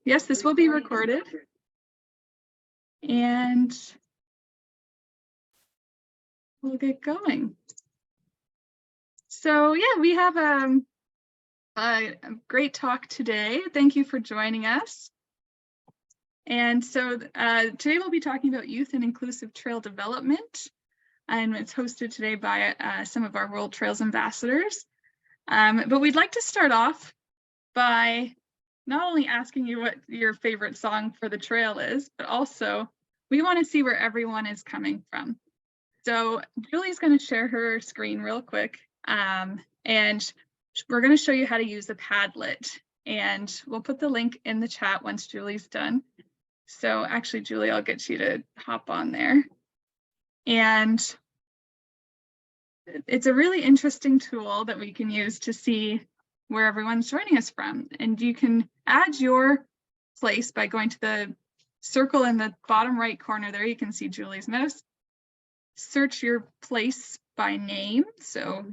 yes, this will be recorded. And we'll get going. So yeah, we have a great talk today. Thank you for joining us. And so today we'll be talking about youth and inclusive trail development. And it's hosted today by some of our World Trails ambassadors. But we'd like to start off by not only asking you what your favorite song for the trail is, but also we want to see where everyone is coming from. So Julie's going to share her screen real quick, and we're going to show you how to use the Padlet. And we'll put the link in the chat once Julie's done. So actually, Julie, I'll get you to hop on there. And it's a really interesting tool that we can use to see where everyone's joining us from. And you can add your place by going to the circle in the bottom right corner there. You can see Julie's mouse. Search your place by name. So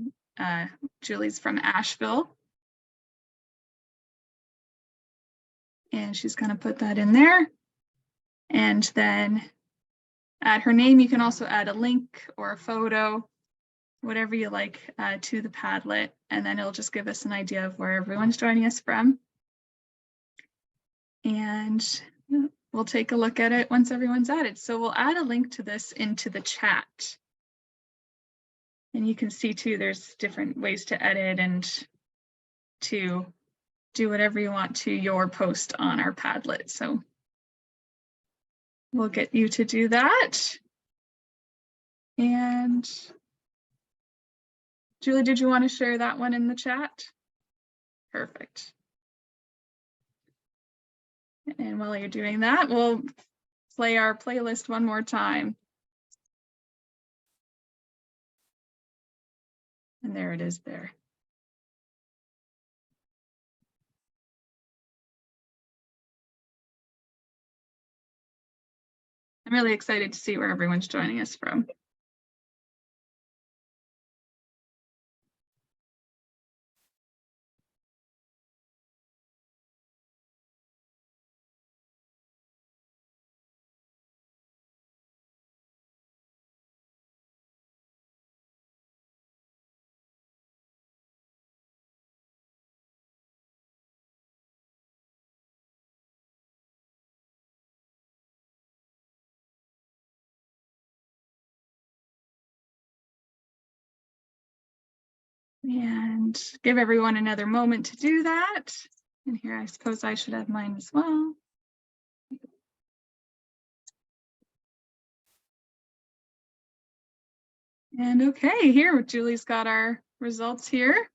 Julie's from Asheville. And she's going to put that in there. And then add her name. You can also add a link or a photo, whatever you like, to the Padlet. And then it'll just give us an idea of where everyone's joining us from. And we'll take a look at it once everyone's added. So we'll add a link to this into the chat. And you can see too, there's different ways to edit and to do whatever you want to your post on our Padlet. So we'll get you to do that. And Julie, did you want to share that one in the chat? Perfect. And while you're doing that, we'll play our playlist one more time. And there it is there. I'm really excited to see where everyone's joining us from. And give everyone another moment to do that. And here, I suppose I should have mine as well. And okay, here, Julie's got our results here.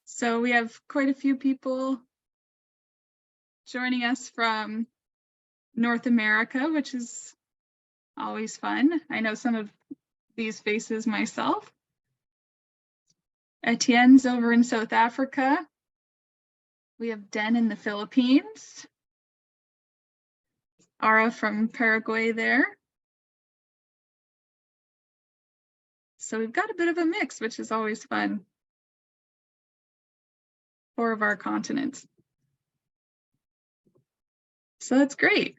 So we have quite a few people joining us from North America, which is always fun. I know some of these faces myself. Etienne's over in South Africa. We have Den in the Philippines. Ara from Paraguay there. So we've got a bit of a mix, which is always fun. 4 of our continents. So that's great.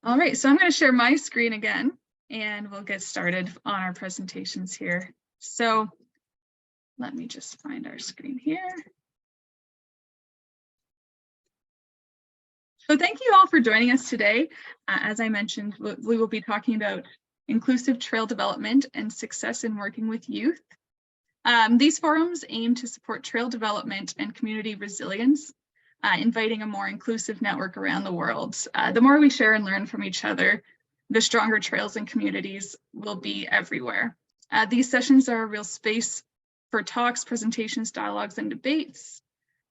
All right, so I'm going to share my screen again, and we'll get started on our presentations here. So let me just find our screen here. So thank you all for joining us today. As I mentioned, we will be talking about inclusive trail development and success in working with youth. These forums aim to support trail development and community resilience, inviting a more inclusive network around the world. The more we share and learn from each other, the stronger trails and communities will be everywhere. These sessions are a real space for talks, presentations, dialogues, and debates,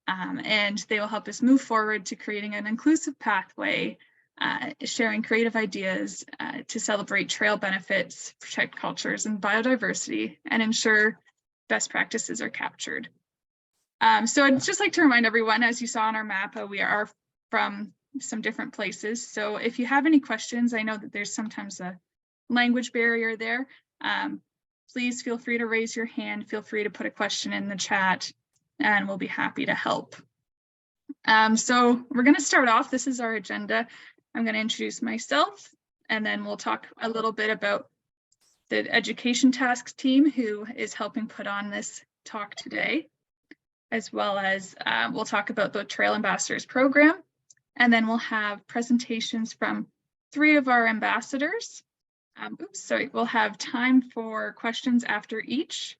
and they will help us move forward to creating an inclusive pathway, sharing creative ideas to celebrate trail benefits, protect cultures and biodiversity, and ensure best practices are captured. So I'd just like to remind everyone, as you saw on our map, we are from some different places. So if you have any questions, I know that there's sometimes a language barrier there. Please feel free to raise your hand. Feel free to put a question in the chat, and we'll be happy to help. So we're going to start off. This is our agenda. I'm going to introduce myself, and then we'll talk a little bit about the education task team who is helping put on this talk today, as well as we'll talk about the Trail Ambassadors program, and then we'll have presentations from 3 of our ambassadors. We'll have time for questions after each,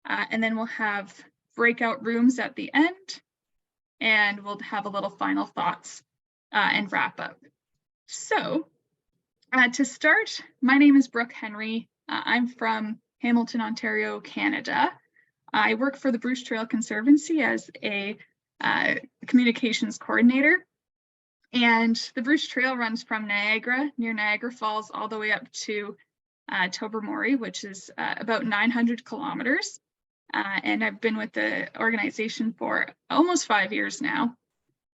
and then we'll have breakout rooms at the end, and we'll have a little final thoughts and wrap up. So to start, my name is Brooke Henry. I'm from Hamilton, Ontario, Canada. I work for the Bruce Trail Conservancy as a communications coordinator. And the Bruce Trail runs from Niagara, near Niagara Falls, all the way up to Tobermory, which is about 900 kilometers. And I've been with the organization for almost 5 years now,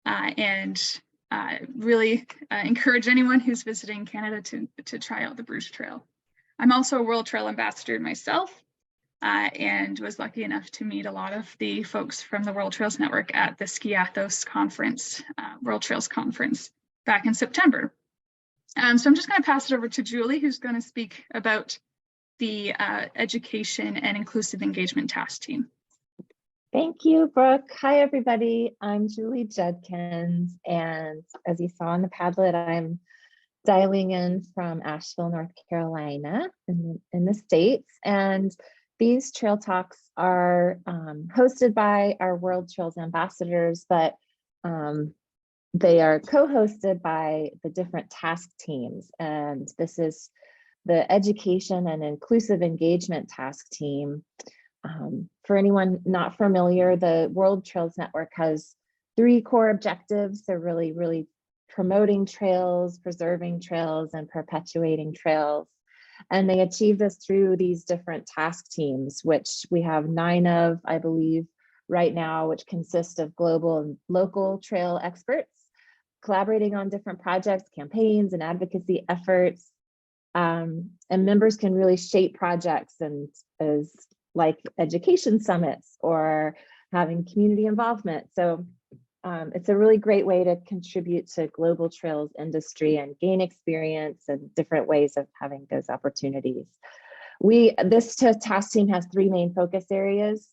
and really encourage anyone who's visiting Canada to try out the Bruce Trail. I'm also a World Trail Ambassador myself, and was lucky enough to meet a lot of the folks from the World Trails Network at the Ski-Athos conference, World Trails conference back in September. So I'm just going to pass it over to Julie, who's going to speak about the Education and Inclusive Engagement Task Team. Thank you, Brooke. Hi, everybody. I'm Julie Judkins, and as you saw on the Padlet, I'm dialing in from Asheville, North Carolina in the States. And these trail talks are hosted by our World Trails ambassadors, but they are co-hosted by the different task teams. And this is the Education and Inclusive Engagement Task Team. For anyone not familiar, the World Trails Network has 3 core objectives. They're really promoting trails, preserving trails, and perpetuating trails. And they achieve this through these different task teams, which we have 9 of, I believe, right now, which consist of global and local trail experts collaborating on different projects, campaigns, and advocacy efforts. And members can really shape projects and as like education summits or having community involvement. So it's a really great way to contribute to global trails industry and gain experience and different ways of having those opportunities. This task team has 3 main focus areas: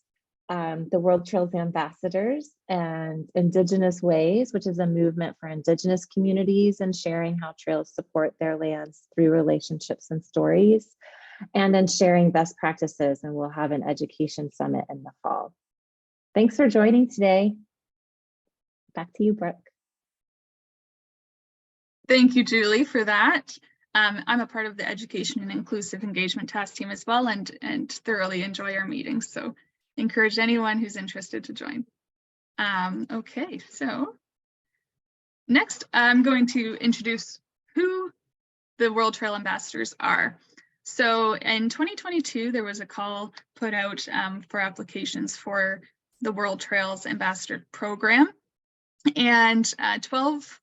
the World Trails Ambassadors and Indigenous Ways, which is a movement for Indigenous communities and sharing how trails support their lands through relationships and stories, and then sharing best practices. And we'll have an education summit in the fall. Thanks for joining today. Back to you, Brooke. Thank you, Julie, for that. I'm a part of the Education and Inclusive Engagement Task Team as well, and thoroughly enjoy our meetings. So encourage anyone who's interested to join. Okay, so next I'm going to introduce who the World Trail Ambassadors are. So in 2022, there was a call put out for applications for the World Trails Ambassador program, and 12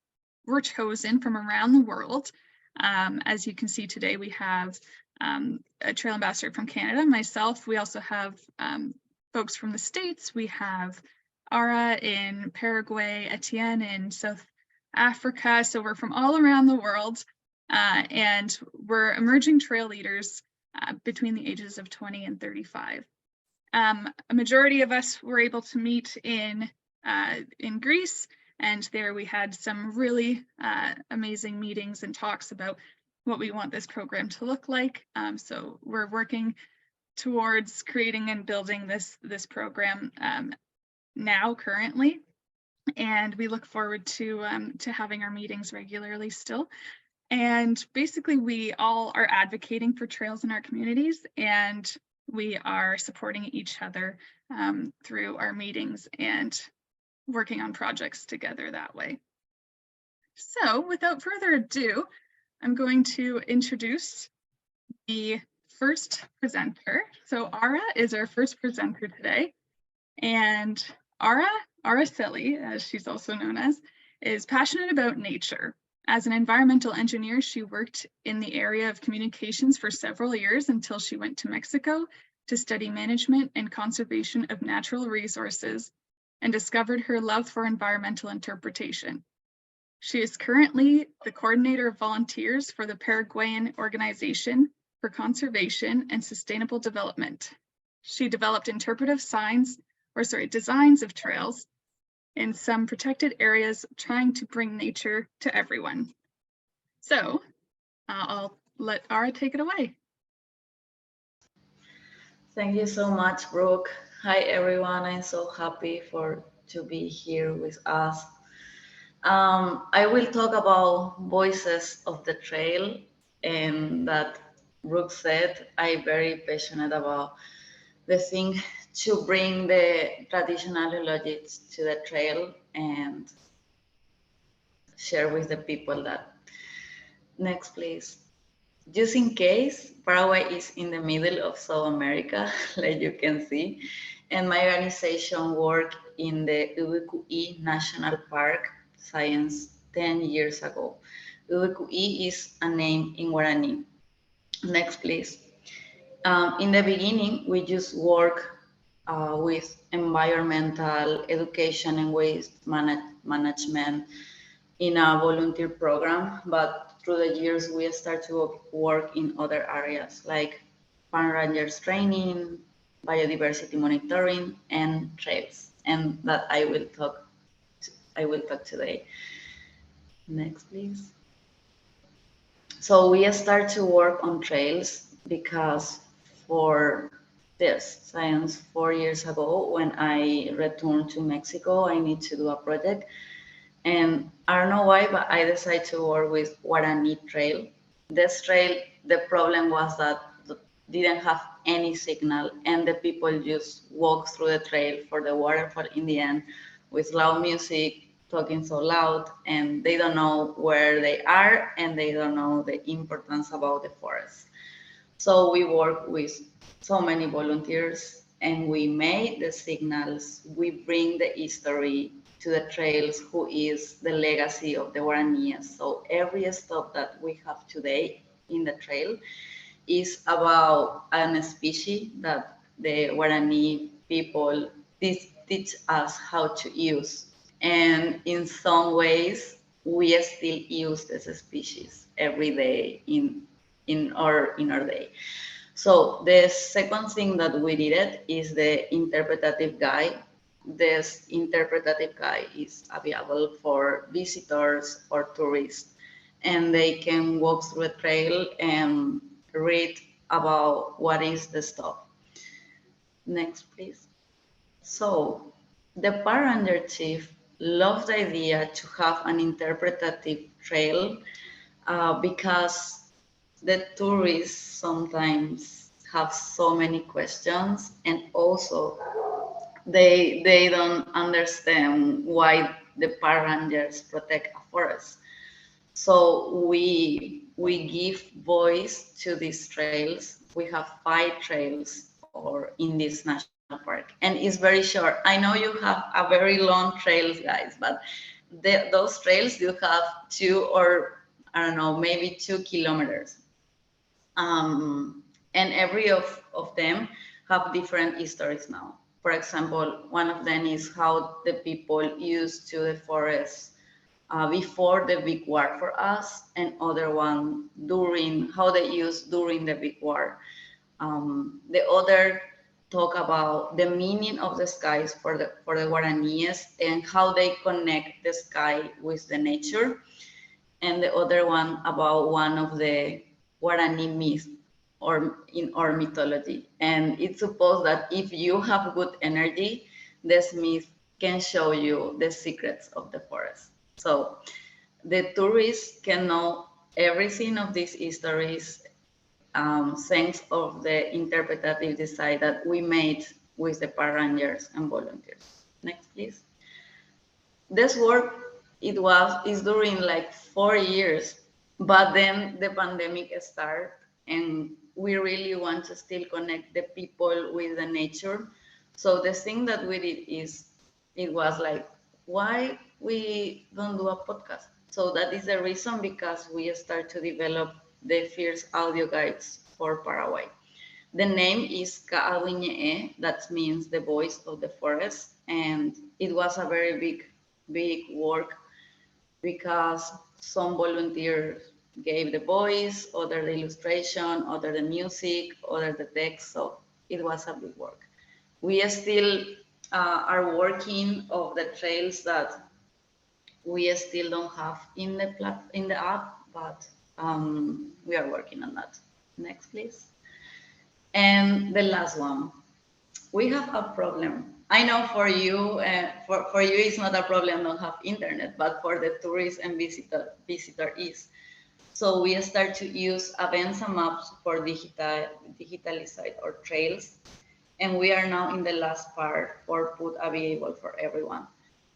were chosen from around the world. As you can see today, we have a Trail Ambassador from Canada, myself. We also have folks from the States. We have Ara in Paraguay, Etienne in South Africa. So we're from all around the world, and we're emerging trail leaders between the ages of 20 and 35. A majority of us were able to meet in Greece, and there we had some really amazing meetings and talks about what we want this program to look like. So we're working towards creating and building this program now currently, and we look forward to having our meetings regularly still. And basically we all are advocating for trails in our communities, and we are supporting each other through our meetings and working on projects together that way. So without further ado, I'm going to introduce the first presenter. So Ara is our first presenter today, and Ara Silly, as she's also known as, is passionate about nature. As an environmental engineer, she worked in the area of communications for several years until she went to Mexico to study management and conservation of natural resources and discovered her love for environmental interpretation. She is currently the coordinator of volunteers for the Paraguayan Organization for Conservation and Sustainable Development. She developed designs of trails in some protected areas, trying to bring nature to everyone. So I'll let Ara take it away. Thank you so much, Brooke. Hi, everyone. I'm so happy to be here with us. I will talk about voices of the trail, and that Brooke said, I'm very passionate about the thing to bring the traditional logics to the trail and share with the people that. Next, please. Just in case, Paraguay is in the middle of South America, like you can see, and my organization worked in the Ubucuy National Park Science 10 years ago. Ubucuy is a name in Guarani. Next, please. In the beginning, we just work with environmental education and waste management in a volunteer program, but through the years, we start to work in other areas like Park Rangers training, biodiversity monitoring, and trails, and that I will talk today. Next, please. So we start to work on trails because for this science 4 years ago, when I returned to Mexico, I need to do a project. And I don't know why, but I decided to work with Guarani Trail. This trail, the problem was that it didn't have any signal, and the people just walk through the trail for the waterfall in the end with loud music, talking so loud, and they don't know where they are, and they don't know the importance about the forest. So we work with so many volunteers, and we made the signals, we bring the history to the trails, who is the legacy of the Guaraníes. So every stop that we have today in the trail is about an species that the Guarani people teach us how to use. And in some ways, we still use this species every day in our day. So the second thing that we did is the interpretative guide. This interpretative guide is available for visitors or tourists, and they can walk through a trail and read about what is the stop. Next, please. So the Park Ranger chief loved the idea to have an interpretative trail because the tourists sometimes have so many questions, and also they don't understand why the park rangers protect a forest. So we give voice to these trails. We have 5 trails or in this national park, and it's very short. I know you have a very long trails, guys, but those trails you have 2 or I don't know, maybe 2 kilometers. And every of them have different histories now. For example, one of them is how the people used to the forest before the big war for us, and other one during how they used during the big war. The other talk about the meaning of the skies for the Guaraníes and how they connect the sky with the nature, and the other one about one of the Guarani myths or in our mythology. And it's supposed that if you have good energy, this myth can show you the secrets of the forest. So the tourists can know everything of these histories thanks of the interpretative design that we made with the park rangers and volunteers. Next, please. This work is during like 4 years, but then the pandemic started, and we really want to still connect the people with the nature. So the thing that we did is, it was like, why we don't do a podcast? So that is the reason, because we start to develop the first audio guides for Paraguay. The name is Ka'awiñe'e, that means the voice of the forest, and it was a very big work because some volunteers gave the voice, other the illustration, other the music, other the text. So it was a big work. We still are working of the trails that we still don't have in the app, but we are working on that. Next, please. And the last one, we have a problem. I know for you, for you it's not a problem not have internet, but for the tourists and visitor is. So we start to use Avenza maps for digitalize our trails, and we are now in the last part for put available for everyone.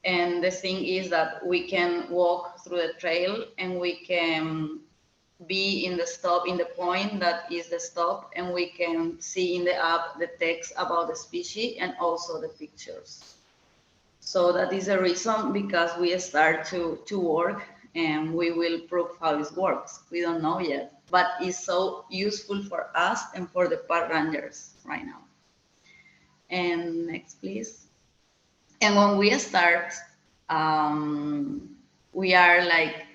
And the thing is that we can walk through the trail and we can be in the stop, in the point that is the stop, and we can see in the app the text about the species and also the pictures. So that is the reason, because we start to work and we will prove how it works. We don't know yet, but it's so useful for us and for the park rangers right now. And next, please. And when we start, we are like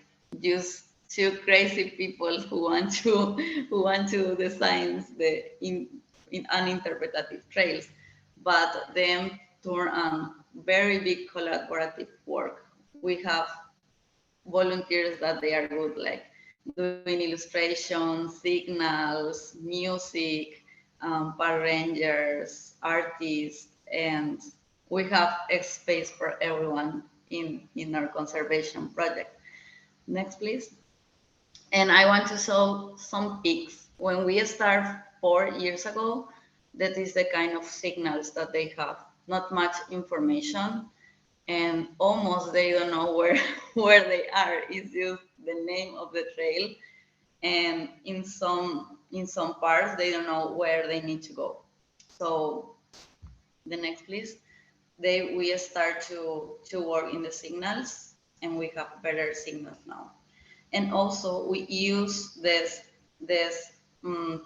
just two crazy people who want to design the in uninterpretative trails, but then turn on very big collaborative work. We have volunteers that they are good, like doing illustrations, signals, music, park rangers, artists, and we have a space for everyone in our conservation project. Next, please. And I want to show some pics. When we start 4 years ago, that is the kind of signals that they have. Not much information, and almost they don't know where they are. It's just the name of the trail, and in some parts they don't know where they need to go. So the next, please. We start to work in the signals, and we have better signals now. And also we use this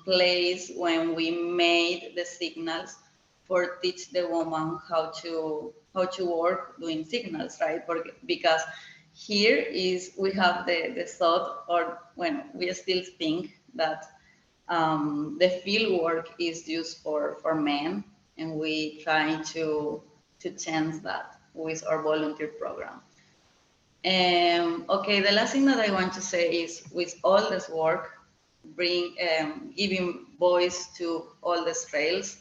place when we made the signals for teach the woman how to work doing signals, right? Because here is we have the thought, or when we still think that the field work is used for men, and we try to change that with our volunteer program. Okay, the last thing that I want to say is, with all this work, giving voice to all the trails,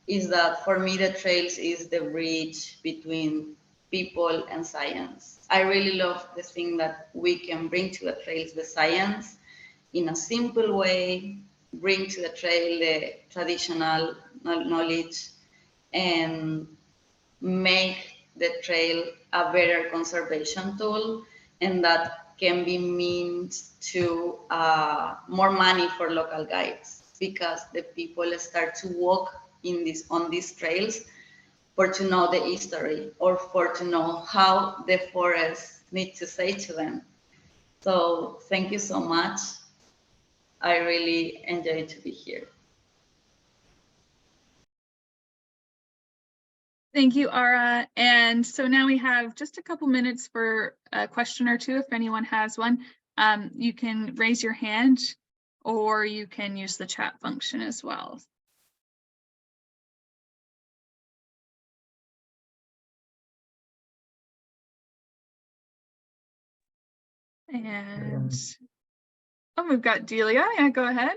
is that for me the trails is the bridge between people and science. I really love the thing that we can bring to the trails, the science, in a simple way, bring to the trail the traditional knowledge, and make the trail a better conservation tool, and that can be means to more money for local guides, because the people start to walk on these trails for to know the history, or for to know how the forest needs to say to them. So thank you so much. I really enjoyed to be here. Thank you, Ara. And so now we have just a couple minutes for a question or two. If anyone has one, you can raise your hand, or you can use the chat function as well. And oh, we've got Delia. Yeah, go ahead.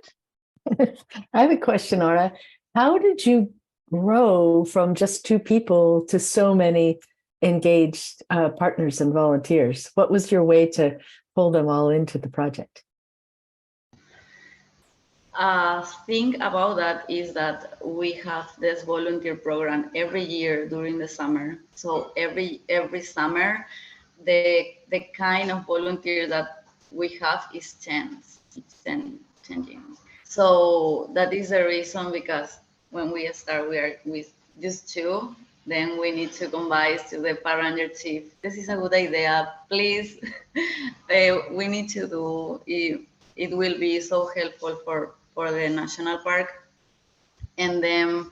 I have a question, Ara. How did you grow from just 2 people to so many engaged partners and volunteers? What was your way to pull them all into the project? Thing about that is that we have this volunteer program every year during the summer. So every summer, the kind of volunteer that we have is changing. So that is the reason, because when we start, we are with just 2. Then we need to combine to the park ranger chief. This is a good idea, please. We need to do it. It will be so helpful for the national park. And then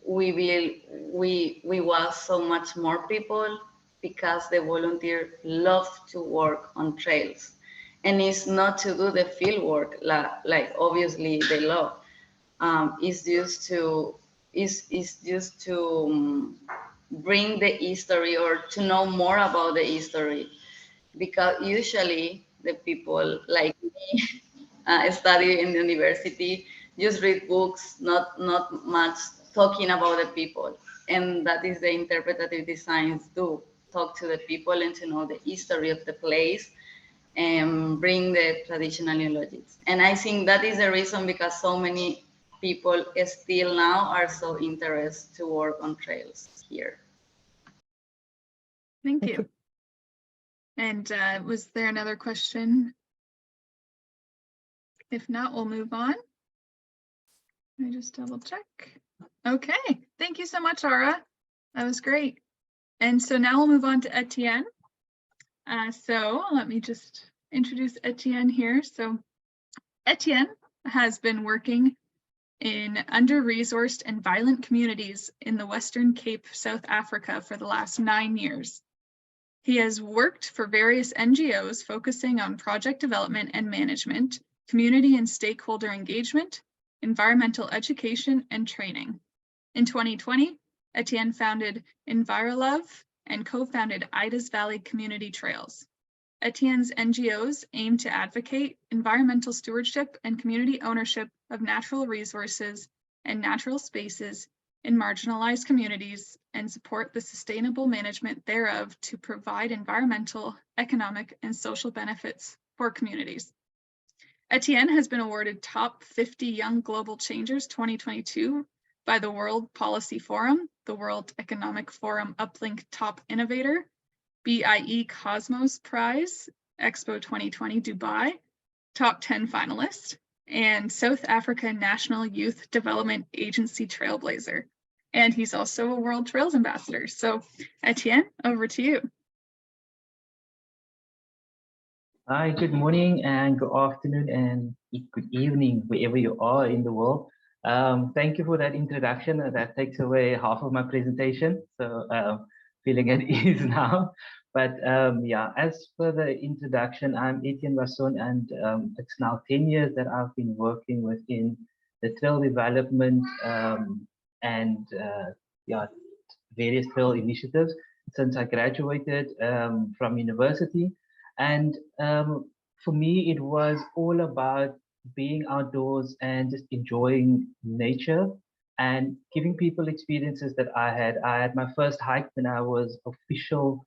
we was so much more people because the volunteer love to work on trails, and it's not to do the field work like obviously they love. It's just to bring the history or to know more about the history, because usually the people like me study in the university just read books, not much talking about the people, and that is the interpretative designs do, talk to the people and to know the history of the place and bring the traditional knowledge. And I think that is the reason because so many people still now are so interested to work on trails here. Thank Thank you. And was there another question? If not, we'll move on. Let me just double check. Okay, thank you so much, Ara. That was great. And so now we'll move on to Etienne. So let me just introduce Etienne here. So Etienne has been working in under-resourced and violent communities in the Western Cape, South Africa for the last 9 years. He has worked for various NGOs focusing on project development and management, community and stakeholder engagement, environmental education, and training. In 2020, Etienne founded EnviroLove and co-founded Ida's Valley Community Trails. Etienne's NGOs aim to advocate environmental stewardship and community ownership of natural resources and natural spaces in marginalized communities and support the sustainable management thereof to provide environmental, economic, and social benefits for communities. Etienne has been awarded Top 50 Young Global Changers 2022 by the World Policy Forum, the World Economic Forum Uplink Top Innovator, BIE Cosmos Prize, Expo 2020 Dubai, Top 10 finalist, and South Africa National Youth Development Agency Trailblazer. And he's also a World Trails Ambassador. So Etienne, over to you. Hi, good morning and good afternoon and good evening, wherever you are in the world. Thank you for that introduction. That takes away half of my presentation. So feeling at ease now. But yeah, as for the introduction, I'm Etienne Vasson, and it's now 10 years that I've been working within the trail development and yeah, various trail initiatives since I graduated from university. And for me, it was all about being outdoors and just enjoying nature and giving people experiences that I had. I had my first hike when I was official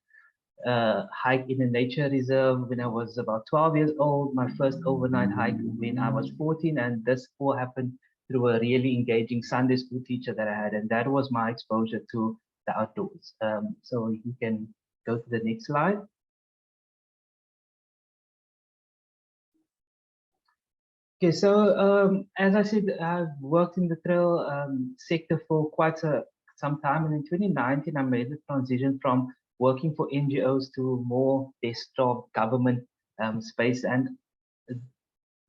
hike in a nature reserve when I was about 12 years old, my first overnight hike when I was 14, and this all happened through a really engaging Sunday school teacher that I had, and that was my exposure to the outdoors. So you can go to the next slide. Okay, so as I said, I've worked in the trail sector for quite some time, and in 2019 I made the transition from working for NGOs to more desktop government space. And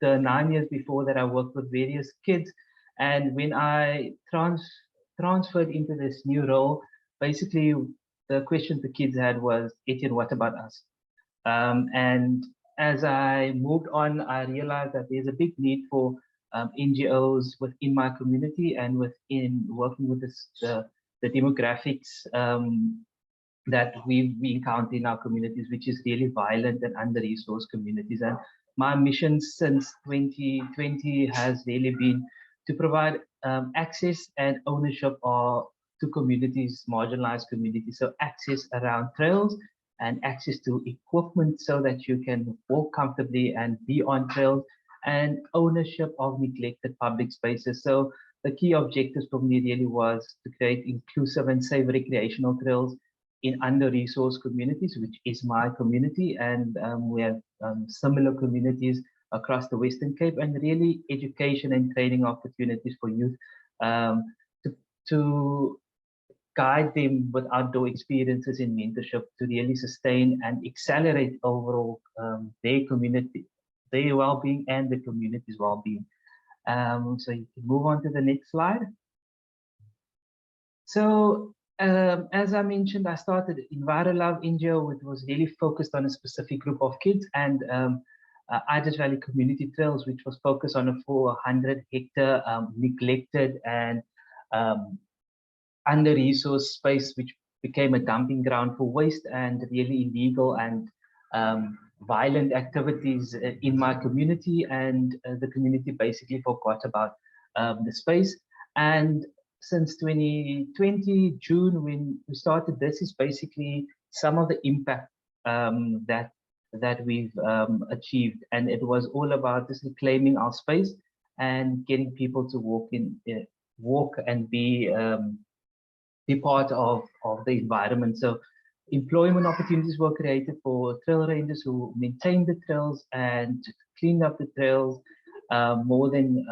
the 9 years before that, I worked with various kids. And when I transferred into this new role, basically the question the kids had was, Etienne, what about us? And as I moved on, I realized that there's a big need for NGOs within my community and within working with the demographics that we encounter in our communities, which is really violent and under-resourced communities. And my mission since 2020 has really been to provide access and ownership to communities, marginalized communities. So access around trails and access to equipment so that you can walk comfortably and be on trails, and ownership of neglected public spaces. So the key objectives for me really was to create inclusive and safe recreational trails in under-resourced communities, which is my community, and we have similar communities across the Western Cape, and really education and training opportunities for youth to guide them with outdoor experiences and mentorship to really sustain and accelerate overall their community, their well-being and the community's well-being. So you can move on to the next slide. So as I mentioned, I started EnviroLove NGO, which was really focused on a specific group of kids, and Irish Valley Community Trails, which was focused on a 400-hectare neglected and under-resourced space, which became a dumping ground for waste and really illegal and violent activities in my community, and the community basically forgot about the space. And since 2020 June, when we started this, is basically some of the impact that we've achieved, and it was all about just reclaiming our space and getting people to walk and be part of the environment. So employment opportunities were created for trail rangers who maintain the trails and clean up the trails. More than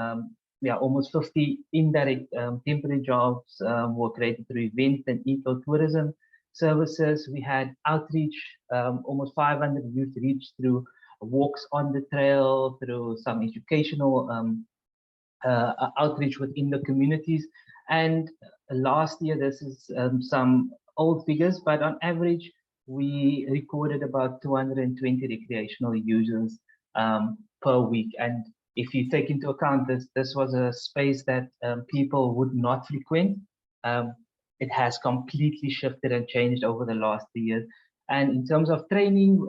almost 50 indirect temporary jobs were created through event and ecotourism services. We had outreach, almost 500 youth reached through walks on the trail, through some educational outreach within the communities. And last year, this is some old figures, but on average, we recorded about 220 recreational users per week. And if you take into account this was a space that people would not frequent, it has completely shifted and changed over the last 3 years. And in terms of training,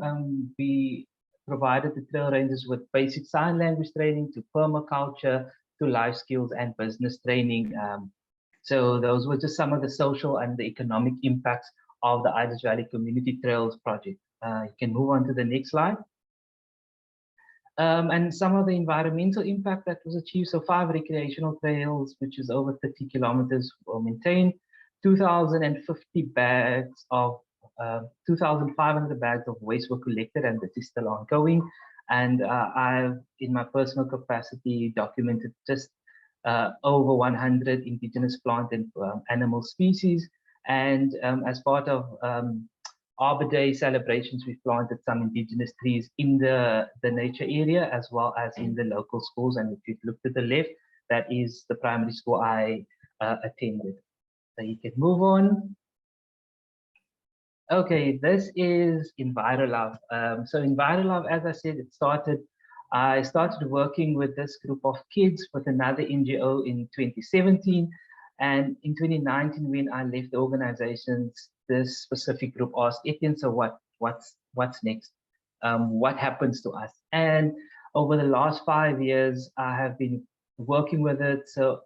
we provided the trail rangers with basic sign language training, to permaculture, to life skills and business training. So those were just some of the social and the economic impacts of the Irish Valley Community Trails project. You can move on to the next slide. And some of the environmental impact that was achieved. So 5 recreational trails, which is over 30 kilometers, were maintained. 2,050 bags of 2,500 bags of waste were collected, and this is still ongoing. And I've, in my personal capacity, documented just over 100 indigenous plant and animal species. And as part of Arbor Day celebrations, we planted some indigenous trees in the nature area as well as in the local schools. And if you look to the left, that is the primary school I attended. So you can move on. Okay, this is EnviroLove. So EnviroLove, as I said, I started working with this group of kids with another NGO in 2017. And in 2019, when I left the organization, this specific group asked Etienne, so what's next? What happens to us? And over the last 5 years, I have been working with it. So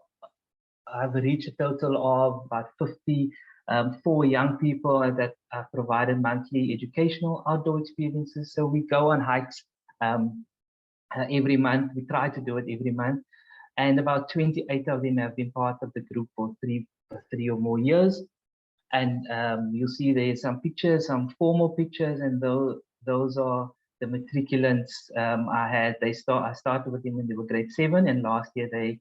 I've reached a total of about 54 young people that have provided monthly educational outdoor experiences. So we go on hikes every month. We try to do it every month. And about 28 of them have been part of the group for three or more years. And you'll see there's some pictures, some formal pictures, and those are the matriculants I had. I started with them when they were grade 7, and last year they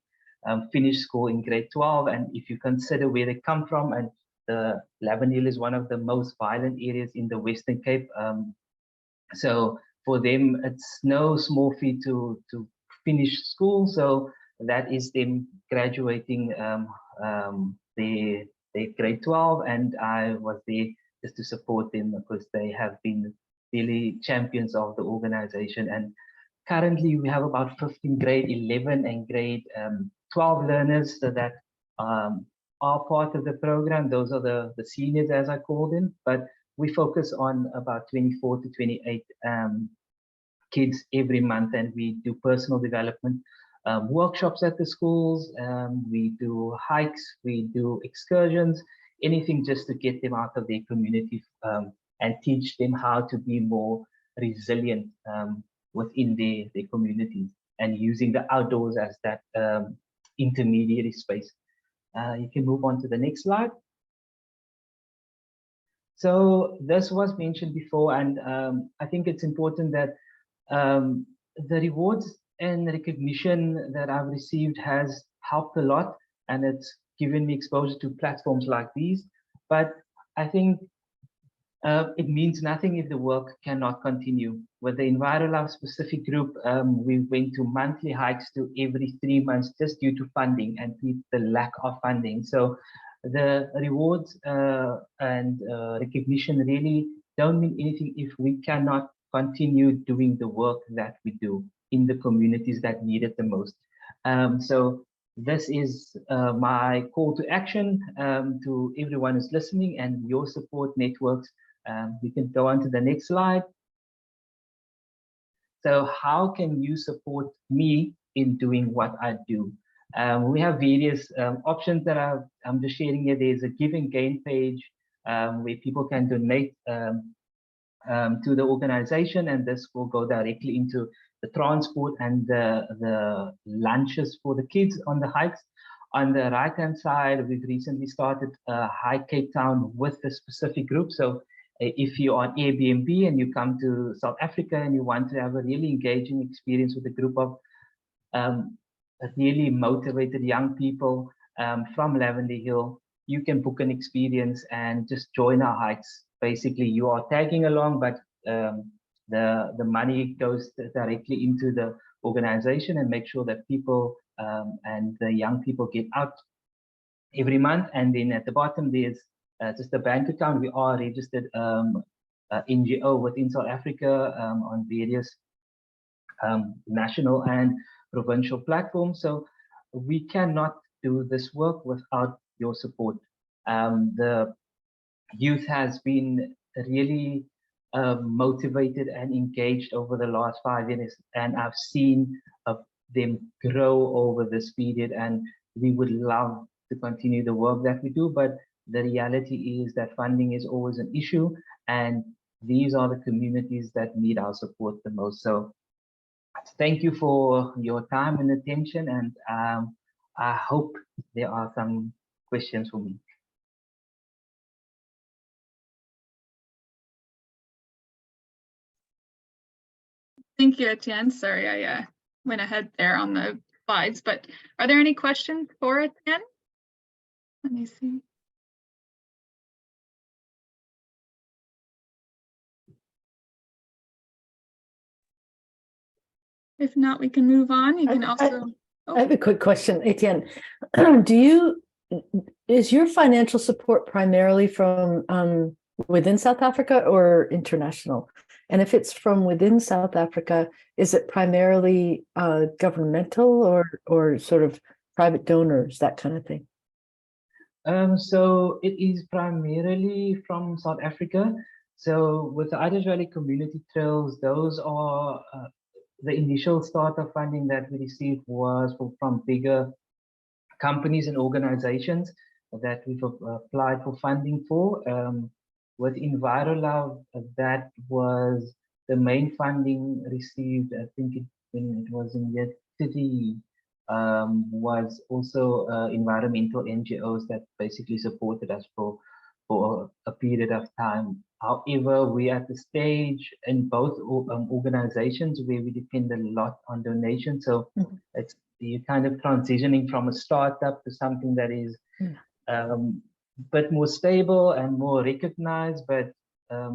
finished school in grade 12. And if you consider where they come from, and the Lavenhill is one of the most violent areas in the Western Cape. So for them, it's no small feat to finish school. So that is them graduating their grade 12. And I was there just to support them because they have been really champions of the organization. And currently we have about 15 grade 11 and grade 12 learners so that are part of the program. Those are the seniors, as I call them, but we focus on about 24 to 28 kids every month, and we do personal development workshops at the schools. We do hikes, we do excursions, anything just to get them out of their community and teach them how to be more resilient within their communities, and using the outdoors as that intermediary space. You can move on to the next slide. So this was mentioned before, and I think it's important that the rewards and recognition that I've received has helped a lot, and it's given me exposure to platforms like these. But I think it means nothing if the work cannot continue. With the EnviroLove specific group, we went to monthly hikes to every 3 months just due to funding and the lack of funding. So the rewards and recognition really don't mean anything if we cannot continue doing the work that we do in the communities that need it the most. So this is my call to action to everyone who's listening and your support networks. We can go on to the next slide. So how can you support me in doing what I do? We have various options that I'm just sharing here. There's a Give and Gain page where people can donate to the organization, and this will go directly into the transport and the lunches for the kids on the hikes. On the right-hand side, we've recently started Hike Cape Town with a specific group. So if you're on Airbnb and you come to South Africa and you want to have a really engaging experience with a group of really motivated young people from Lavender Hill, you can book an experience and just join our hikes. Basically, you are tagging along, but the money goes directly into the organization and make sure that people and the young people get out every month. And then at the bottom, there's just a bank account. We are registered NGO within South Africa on various national and provincial platforms. So we cannot do this work without your support. The youth has been really motivated and engaged over the last 5 years, and I've seen them grow over this period, and we would love to continue the work that we do, but the reality is that funding is always an issue, and these are the communities that need our support the most. So thank you for your time and attention, and I hope there are some questions for me. Thank you, Etienne. Sorry, I went ahead there on the slides, but are there any questions for Etienne? Let me see. If not, we can move on. You can also. I have a quick question, Etienne. Is your financial support primarily from within South Africa or international? And if it's from within South Africa, is it primarily governmental or sort of private donors, that kind of thing? So it is primarily from South Africa. So with the Irish Valley Community Trails, those are the initial startup funding that we received was from bigger companies and organizations that we've applied for funding for. With EnviroLove, that was the main funding received, I think when it was in year 3, was also environmental NGOs that basically supported us for a period of time. However, we are at the stage in both organizations where we depend a lot on donations. So it's you're kind of transitioning from a startup to something that is bit more stable and more recognized, but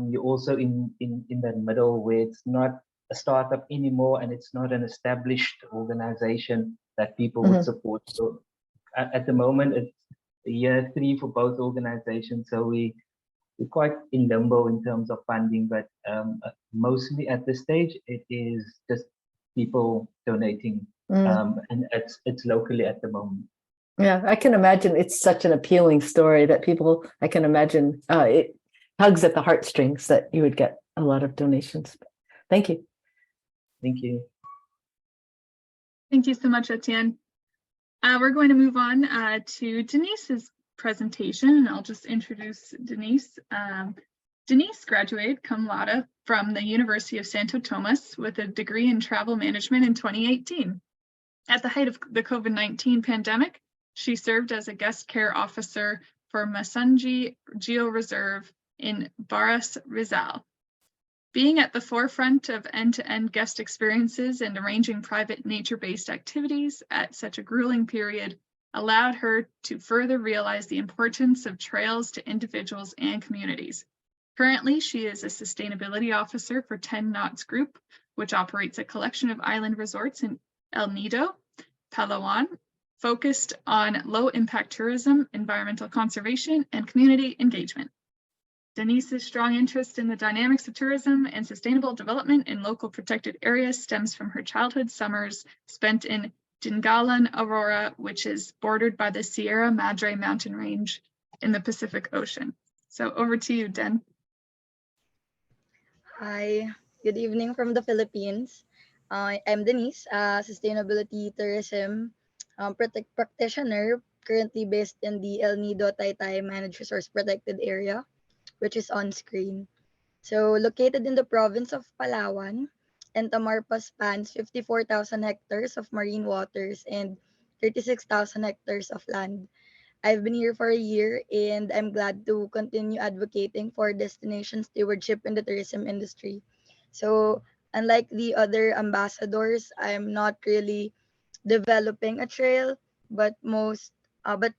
you're also in the middle where it's not a startup anymore and it's not an established organization that people would support. So at the moment, it's year 3 for both organizations. So we're quite in limbo in terms of funding, but mostly at this stage, it is just people donating, and it's locally at the moment. Yeah, I can imagine it's such an appealing story that people, I can imagine it tugs at the heartstrings that you would get a lot of donations. Thank you. Thank you. Thank you so much, Etienne. We're going to move on to Denise's presentation, and I'll just introduce Denise. Denise graduated cum laude from the University of Santo Tomas with a degree in travel management in 2018. At the height of the COVID-19 pandemic, she served as a guest care officer for Masungi Georeserve in Baras, Rizal. Being at the forefront of end-to-end guest experiences and arranging private nature-based activities at such a grueling period allowed her to further realize the importance of trails to individuals and communities. Currently, she is a sustainability officer for 10 Knots Group, which operates a collection of island resorts in El Nido, Palawan, focused on low-impact tourism, environmental conservation, and community engagement. Denise's strong interest in the dynamics of tourism and sustainable development in local protected areas stems from her childhood summers spent in Dingalan, Aurora, which is bordered by the Sierra Madre mountain range in the Pacific Ocean. So over to you, Den. Hi, good evening from the Philippines. I'm Denise, a sustainability tourism practitioner currently based in the El Nido Taytay Managed Resource Protected Area, which is on screen. So located in the province of Palawan, Entamarpa spans 54,000 hectares of marine waters and 36,000 hectares of land. I've been here for a year and I'm glad to continue advocating for destination stewardship in the tourism industry. So, unlike the other ambassadors, I'm not really developing a trail, but but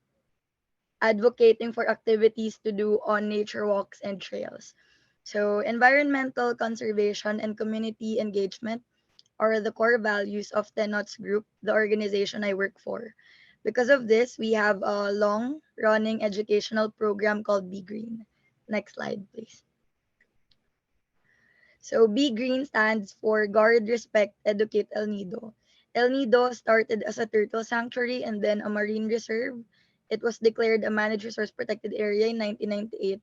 advocating for activities to do on nature walks and trails. So, environmental conservation and community engagement are the core values of Tenots Group, the organization I work for. Because of this, we have a long running educational program called Be Green. Next slide, please. So Be Green stands for Guard, Respect, Educate El Nido. El Nido started as a turtle sanctuary and then a marine reserve. It was declared a managed resource protected area in 1998.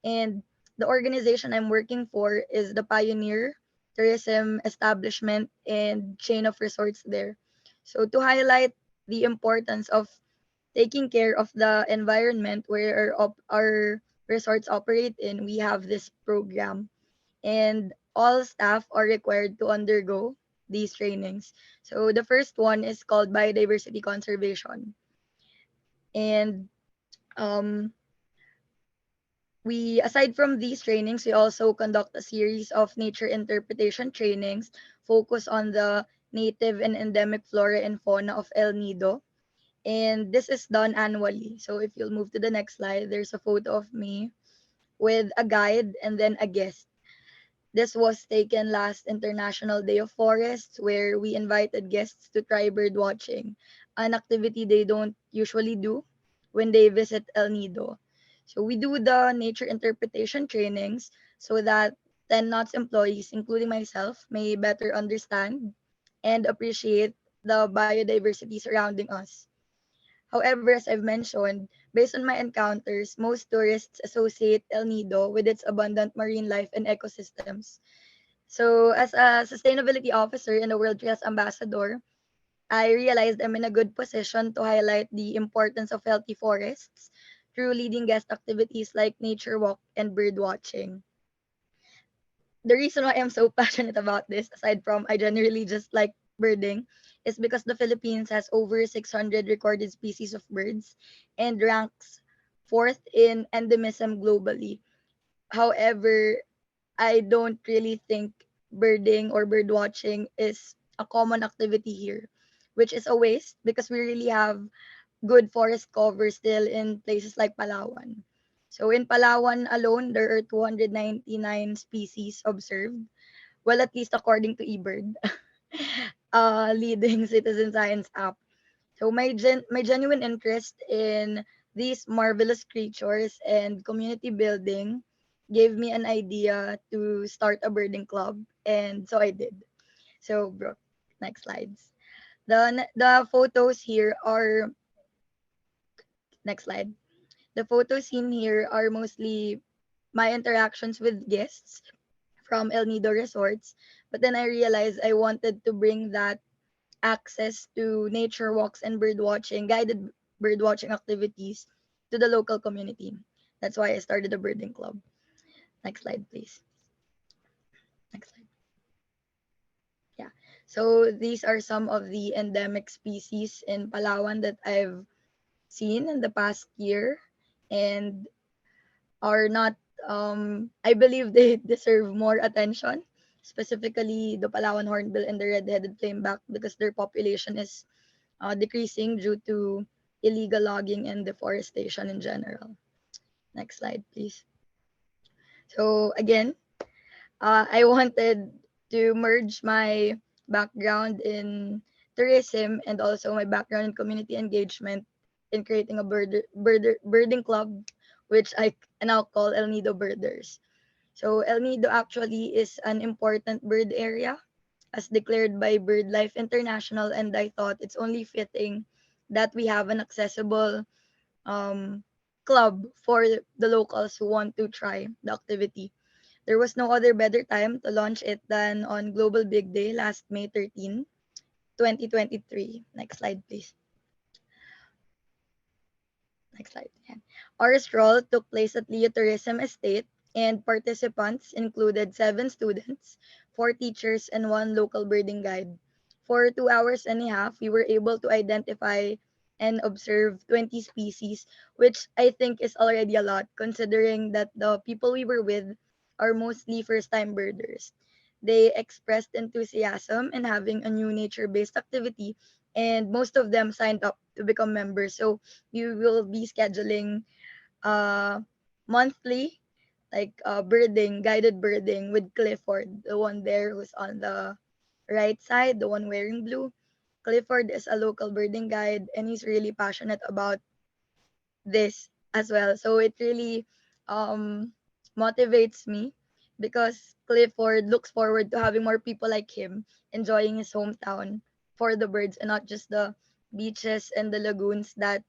And the organization I'm working for is the pioneer tourism establishment and chain of resorts there. So to highlight the importance of taking care of the environment where our resorts operate in, we have this program. And all staff are required to undergo these trainings. So the first one is called biodiversity conservation. And um, aside from these trainings, we also conduct a series of nature interpretation trainings focused on the native and endemic flora and fauna of El Nido. And this is done annually. So if you'll move to the next slide, there's a photo of me with a guide and then a guest. This was taken last International Day of Forests, where we invited guests to try bird watching, an activity they don't usually do when they visit El Nido. So we do the nature interpretation trainings so that 10 knots employees, including myself, may better understand and appreciate the biodiversity surrounding us. However, as I've mentioned, based on my encounters, most tourists associate El Nido with its abundant marine life and ecosystems. So, as a sustainability officer and a World Trails Ambassador, I realized I'm in a good position to highlight the importance of healthy forests through leading guest activities like nature walk and bird watching. The reason why I'm so passionate about this, aside from I generally just like birding, is because the Philippines has over 600 recorded species of birds and ranks fourth in endemism globally. However, I don't really think birding or bird watching is a common activity here, which is a waste because we really have good forest cover still in places like Palawan. So in Palawan alone, there are 299 species observed. Well, at least according to eBird, leading citizen science app. So my genuine interest in these marvelous creatures and community building gave me an idea to start a birding club, and so I did. So, Brooke, next slides. The photos here are next slide. The photos seen here are mostly my interactions with guests from El Nido Resorts. But then I realized I wanted to bring that access to nature walks and bird watching, guided bird watching activities to the local community. That's why I started a birding club. Next slide, please. Next slide. Yeah. So these are some of the endemic species in Palawan that I've seen in the past year and are not I believe they deserve more attention, specifically the Palawan hornbill and the red-headed flameback because their population is decreasing due to illegal logging and deforestation in general. Next slide, please. So again, I wanted to merge my background in tourism, and also my background in community engagement in creating a birding club, which I now call El Nido Birders. So El Nido actually is an important bird area as declared by BirdLife International, and I thought it's only fitting that we have an accessible um, club for the locals who want to try the activity. There was no other better time to launch it than on Global Big Day last May 13, 2023. Next slide, please. Next slide. Yeah. Our stroll took place at Leo Tourism Estate, and participants included 7 students, 4 teachers, and 1 local birding guide. For 2 hours and a half, we were able to identify and observe 20 species, which I think is already a lot considering that the people we were with are mostly first-time birders. They expressed enthusiasm in having a new nature-based activity, and most of them signed up to become members. So you will be scheduling monthly guided birding with Clifford, the one there who's on the right side, the one wearing blue. Clifford is a local birding guide, and he's really passionate about this as well. So it really um, motivates me because Clifford looks forward to having more people like him enjoying his hometown for the birds and not just the beaches and the lagoons that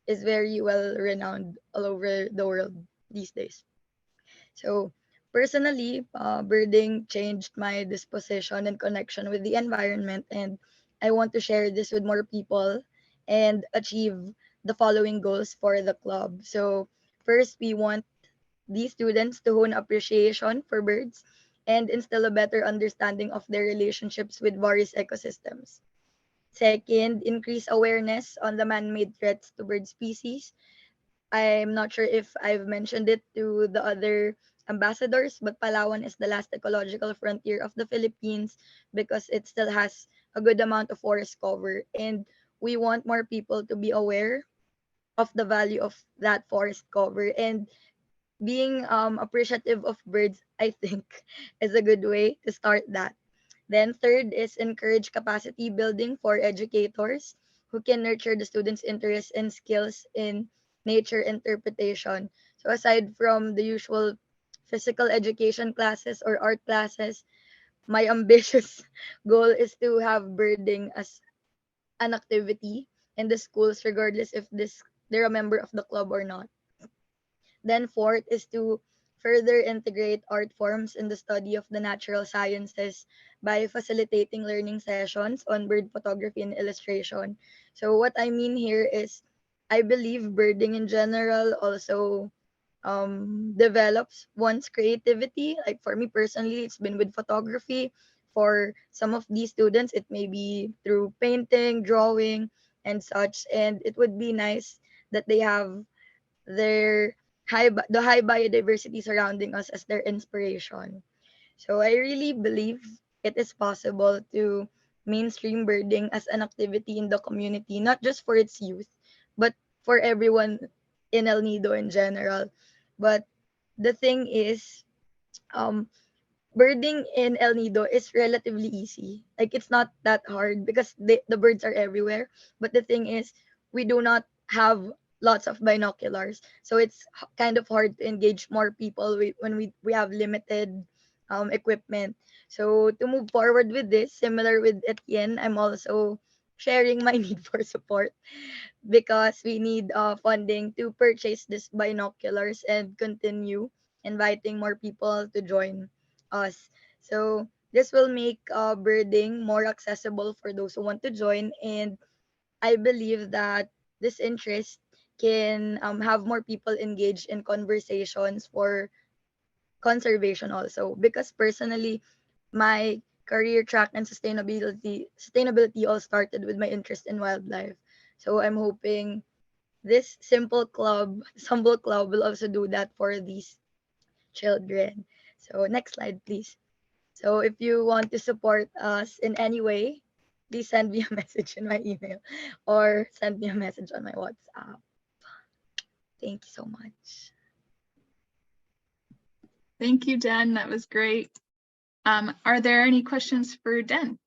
is very well renowned all over the world these days. So personally, birding changed my disposition and connection with the environment, and I want to share this with more people and achieve the following goals for the club. So first, we want these students to hone appreciation for birds and instill a better understanding of their relationships with various ecosystems. Second, increase awareness on the man-made threats to bird species. I'm not sure if I've mentioned it to the other ambassadors, but Palawan is the last ecological frontier of the Philippines because it still has a good amount of forest cover. And we want more people to be aware of the value of that forest cover. And being appreciative of birds, I think, is a good way to start that. Then third is encourage capacity building for educators who can nurture the students' interests and skills in nature interpretation. So aside from the usual physical education classes or art classes, my ambitious goal is to have birding as an activity in the schools regardless if they're a member of the club or not. Then fourth is to further integrate art forms in the study of the natural sciences by facilitating learning sessions on bird photography and illustration. So what I mean here is I believe birding in general also develops one's creativity. Like for me personally, it's been with photography. For some of these students, it may be through painting, drawing, and such. And it would be nice that they have their the high biodiversity surrounding us as their inspiration. So I really believe it is possible to mainstream birding as an activity in the community, not just for its youth, but for everyone in El Nido in general. But the thing is, um, birding in El Nido is relatively easy. Like it's not that hard because the birds are everywhere. But the thing is, we do not have lots of binoculars. So it's kind of hard to engage more people when we have limited equipment. So to move forward with this, similar with Etienne, I'm also sharing my need for support because we need funding to purchase these binoculars and continue inviting more people to join us. So this will make birding more accessible for those who want to join, and I believe that this interest can have more people engaged in conversations for conservation also. Because personally, my career track and sustainability all started with my interest in wildlife. So I'm hoping this simple club will also do that for these children. So next slide, please. So if you want to support us in any way, please send me a message in my email or send me a message on my WhatsApp. Thank you so much. Thank you, Den. That was great. Are there any questions for Den?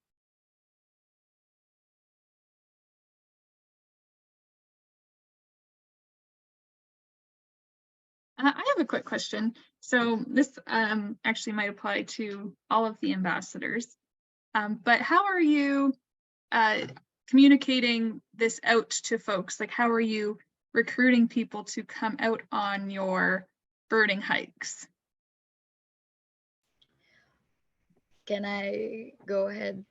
I have a quick question. So this actually might apply to all of the ambassadors. But how are you communicating this out to folks? Like, how are you recruiting people to come out on your birding hikes? Can I go ahead?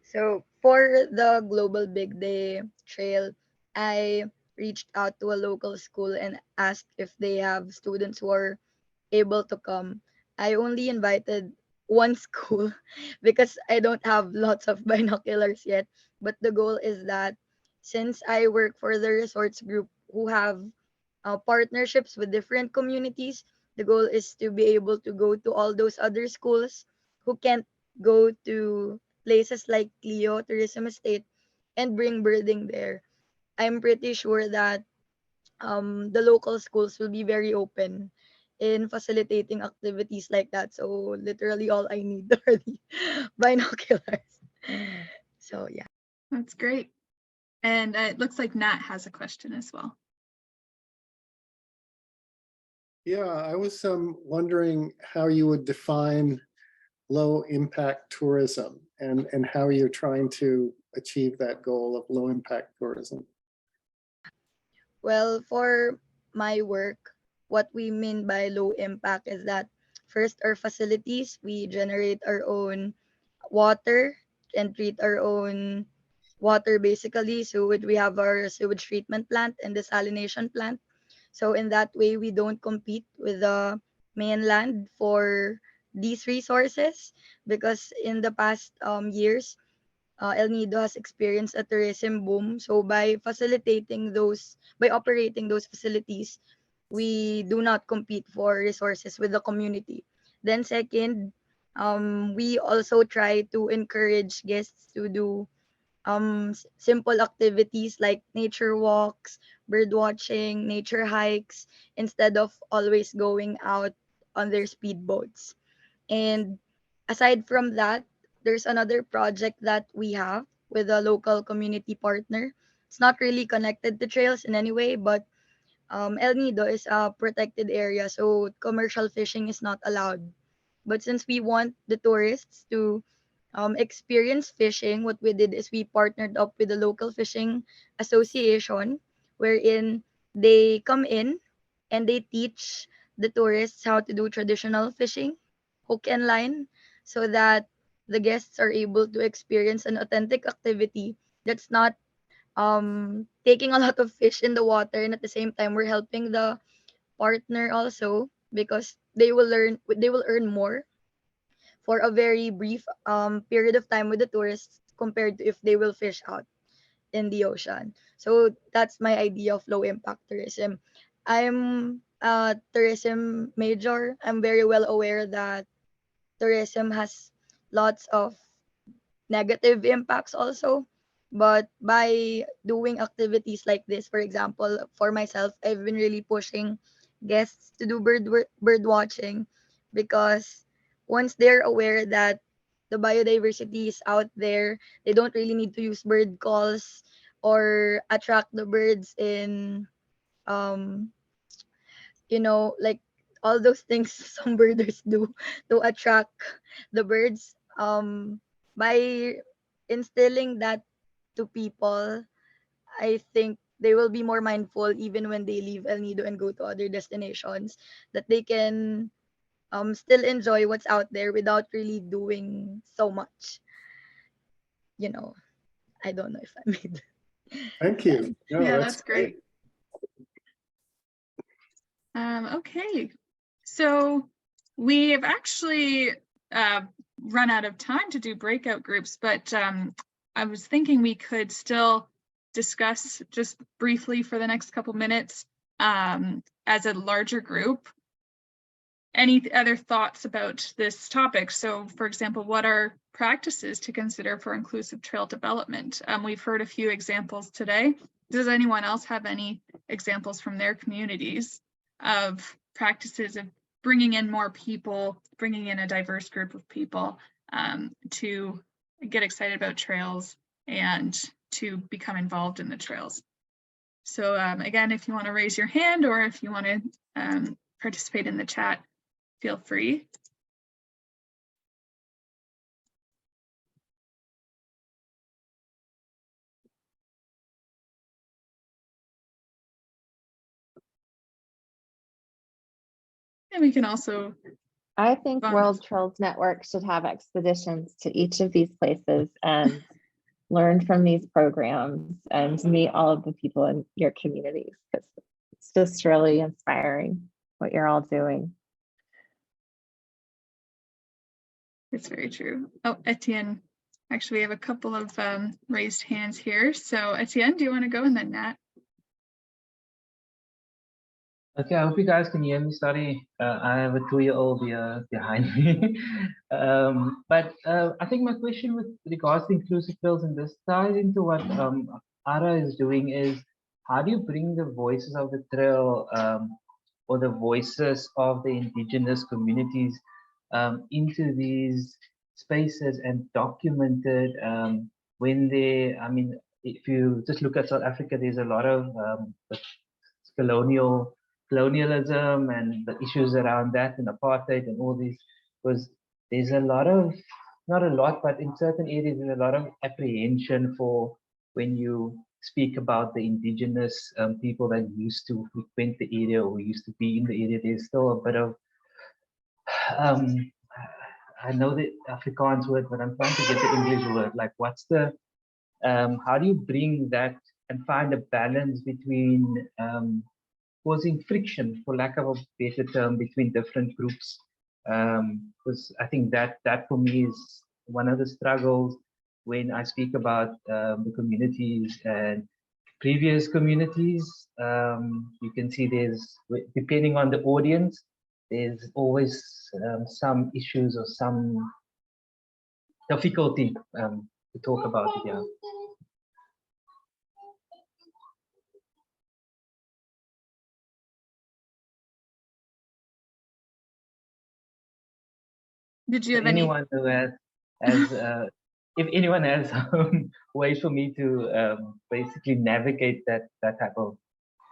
So for the Global Big Day Trail, I reached out to a local school and asked if they have students who are able to come. I only invited one school because I don't have lots of binoculars yet. But the goal is that since I work for the resorts group who have partnerships with different communities, the goal is to be able to go to all those other schools who can't go to places like Clio Tourism Estate and bring birding there. I'm pretty sure that the local schools will be very open in facilitating activities like that. So literally all I need are the binoculars. So yeah. That's great. And it looks like Nat has a question as well. Yeah, I was wondering how you would define low impact tourism and how you're trying to achieve that goal of low impact tourism. Well, for my work, what we mean by low impact is that first, our facilities, we generate our own water and treat our own water basically. So we have our sewage treatment plant and desalination plant. So in that way, we don't compete with the mainland for these resources because in the past years, El Nido has experienced a tourism boom. So by operating those facilities, we do not compete for resources with the community. Then second, we also try to encourage guests to do simple activities like nature walks, bird watching, nature hikes, instead of always going out on their speedboats. And aside from that, there's another project that we have with a local community partner. It's not really connected to trails in any way, but El Nido is a protected area, so commercial fishing is not allowed. But since we want the tourists to experience fishing, what we did is we partnered up with the local fishing association, wherein they come in and they teach the tourists how to do traditional fishing, hook and line, so that the guests are able to experience an authentic activity that's not taking a lot of fish in the water, and at the same time we're helping the partner also because they will earn more for a very brief period of time with the tourists compared to if they will fish out in the ocean. So that's my idea of low impact tourism. I'm a tourism major. I'm very well aware that tourism has lots of negative impacts also. But by doing activities like this, for example, for myself, I've been really pushing guests to do bird watching because once they're aware that the biodiversity is out there, they don't really need to use bird calls or attract the birds in um like all those things some birders do to attract the birds. By instilling that to people, I think they will be more mindful even when they leave El Nido and go to other destinations, that they can still enjoy what's out there without really doing so much. I don't know if I made Thank you. No, Yeah, that's great. Okay, so we have actually run out of time to do breakout groups, but I was thinking we could still discuss just briefly for the next couple minutes as a larger group. Any other thoughts about this topic? So for example, what are practices to consider for inclusive trail development? We've heard a few examples today. Does anyone else have any examples from their communities of practices of bringing in more people, bringing in a diverse group of people to get excited about trails and to become involved in the trails? So again, if you want to raise your hand or if you want to participate in the chat, feel free. And we can also, I think Fun. World Trails Network should have expeditions to each of these places and learn from these programs and meet all of the people in your communities, because it's just really inspiring what you're all doing. it's very true. Oh, Etienne, actually we have a couple of raised hands here. So Etienne, do you want to go, and then Nat? Okay, I hope you guys can hear me. Sorry, I have a 2-year-old here behind me. But I think my question with regards to inclusive trails, and this ties into what Ara is doing, is how do you bring the voices of the trail or the voices of the indigenous communities into these spaces and document it when they, I mean, if you just look at South Africa, there's a lot of colonialism and the issues around that and apartheid and all these, because there's a lot of, not a lot, but in certain areas there's a lot of apprehension for when you speak about the indigenous people that used to frequent the area or used to be in the area. There's still a bit of I know the Afrikaans word, but I'm trying to get the English word. Like, what's the how do you bring that and find a balance between causing friction, for lack of a better term, between different groups? Because I think that for me is one of the struggles when I speak about the communities and previous communities. You can see there's, depending on the audience, there's always some issues or some difficulty to talk about it. Yeah. Did you have any? Anyone who has if anyone has ways for me to basically navigate that type of,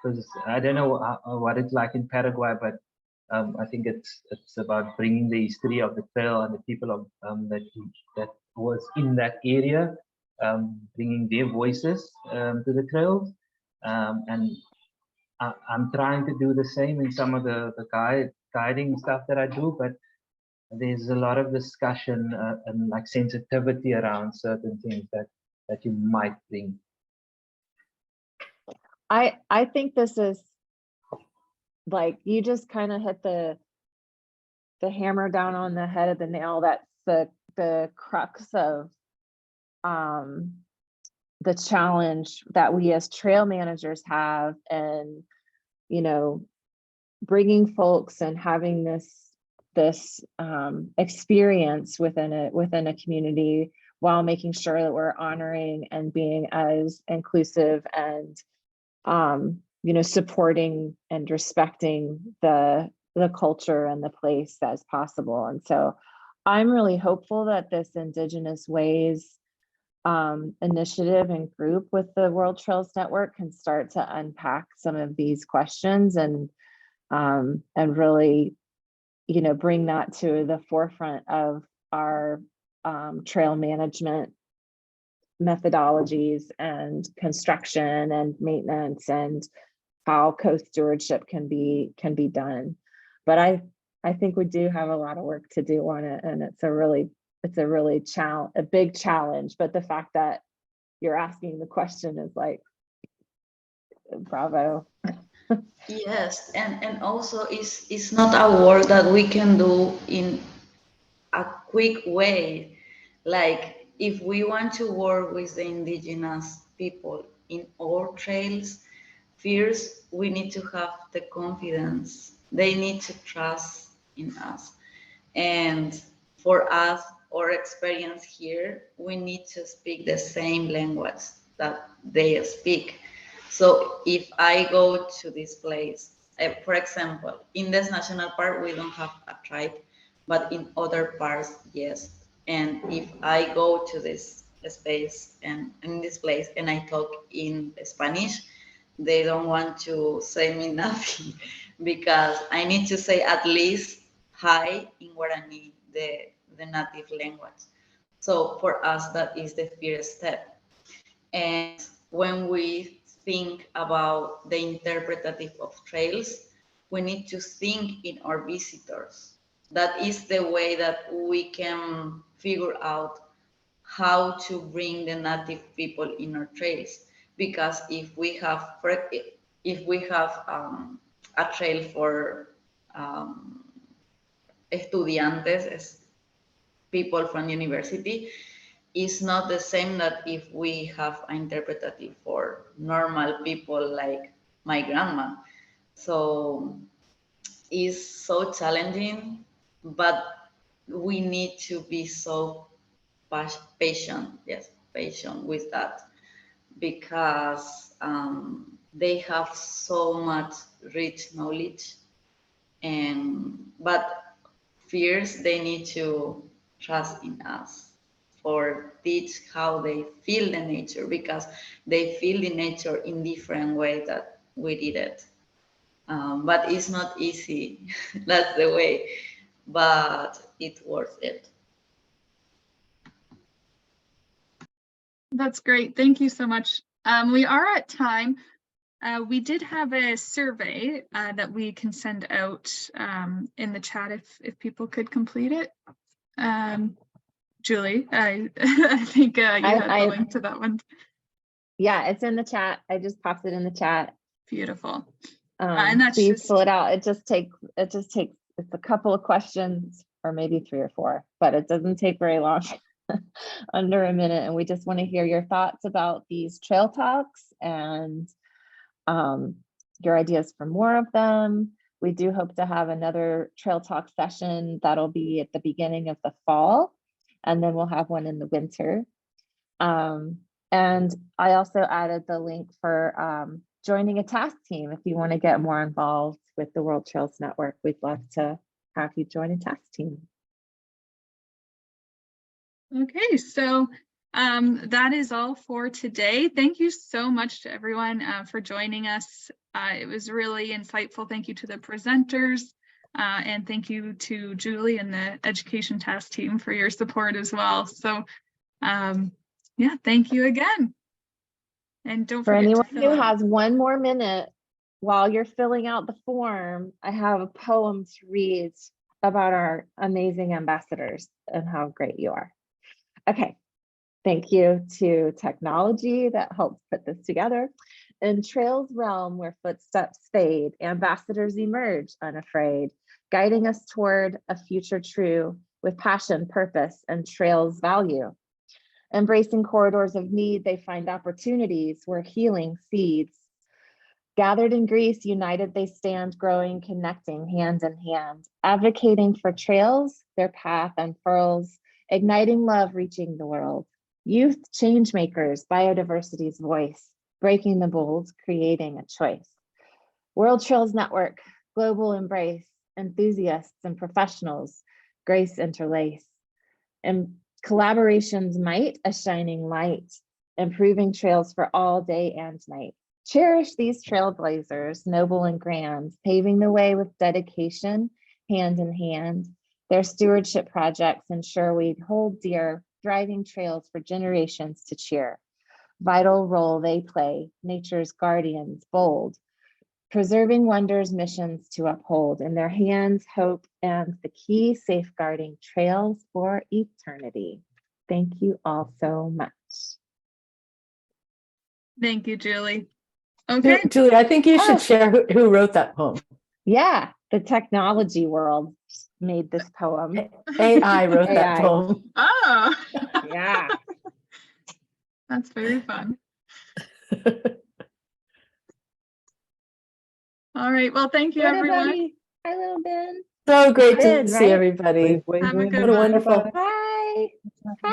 because I don't know what it's like in Paraguay, but I think it's about bringing the history of the trail and the people of that was in that area, bringing their voices to the trails, and I'm trying to do the same in some of the guiding stuff that I do, but there's a lot of discussion and like sensitivity around certain things that you might bring. I think this is like, you just kind of hit the hammer down on the head of the nail. That's the crux of the challenge that we as trail managers have, and bringing folks and having this experience within a community, while making sure that we're honoring and being as inclusive and supporting and respecting the culture and the place as possible. And so I'm really hopeful that this Indigenous Ways initiative and group with the World Trails Network can start to unpack some of these questions and really bring that to the forefront of our trail management methodologies and construction and maintenance, and how co-stewardship can be done. But I think we do have a lot of work to do on it, and it's a really big challenge. But the fact that you're asking the question is like, bravo. Yes, and also it's not a work that we can do in a quick way. Like, if we want to work with the indigenous people in our trails, first we need to have the confidence. They need to trust in us. And for us, our experience here, we need to speak the same language that they speak. So if I go to this place, for example, in this national park, we don't have a tribe, but in other parts, yes. And if I go to this space and in this place and I talk in Spanish, they don't want to say me nothing because I need to say at least hi in Guarani, the native language. So for us, that is the first step. And when we think about the interpretative of trails, we need to think in our visitors. That is the way that we can figure out how to bring the native people in our trails. Because if we have a trail for estudiantes, as people from university, is not the same that if we have an interpretative for normal people like my grandma. So it's so challenging, but we need to be so patient, yes, patient with that, because they have so much rich knowledge, and but first they need to trust in us for teach how they feel the nature, because they feel the nature in different way that we did it. But it's not easy. That's the way, but it's worth it. That's great. Thank you so much. We are at time. We did have a survey that we can send out in the chat if people could complete it. Julie, I think you had the link to that one. Yeah, it's in the chat. I just popped it in the chat. Beautiful. And that's Please just fill it out. It just takes it's a couple of questions or maybe 3 or 4, but it doesn't take very long. Under a minute, and we just want to hear your thoughts about these trail talks and your ideas for more of them. We do hope to have another trail talk session that'll be at the beginning of the fall, and then we'll have one in the winter. And I also added the link for joining a task team. If you want to get more involved with the World Trails Network, we'd love to have you join a task team. okay. So that is all for today. Thank you so much to everyone for joining us. It was really insightful. Thank you to the presenters, and thank you to Julie and the Education Task Team for your support as well. So yeah, thank you again. And don't For forget anyone to who fill out. has 1 more minute while you're filling out the form, I have a poem to read about our amazing ambassadors and how great you are. Okay, thank you to technology that helped put this together. In Trails realm where footsteps fade, ambassadors emerge unafraid, guiding us toward a future true with passion, purpose, and trails value. Embracing corridors of need, they find opportunities where healing seeds. Gathered in Greece, united they stand, growing, connecting hand in hand, advocating for trails, their path unfurls, igniting love, reaching the world. Youth change makers, biodiversity's voice, breaking the mold, creating a choice. World Trails Network, global embrace, enthusiasts and professionals, grace interlace. And collaboration's might, a shining light, improving trails for all day and night. Cherish these trailblazers, noble and grand, paving the way with dedication, hand in hand. Their stewardship projects ensure we hold dear, thriving trails for generations to cheer. Vital role they play, nature's guardians, bold, preserving wonders, missions to uphold. In their hands, hope and the key, safeguarding trails for eternity. Thank you all so much. Thank you, Julie. Okay. Julie, I think you should share who wrote that poem. Yeah, the technology world made this poem. AI wrote that AI. poem. Oh, Yeah. that's very fun. All right. Well, thank you, What everyone. everybody? Hi, little Ben. So great to Ben, see right? everybody. Wait, Have a good What a one. wonderful. Hi. Hi.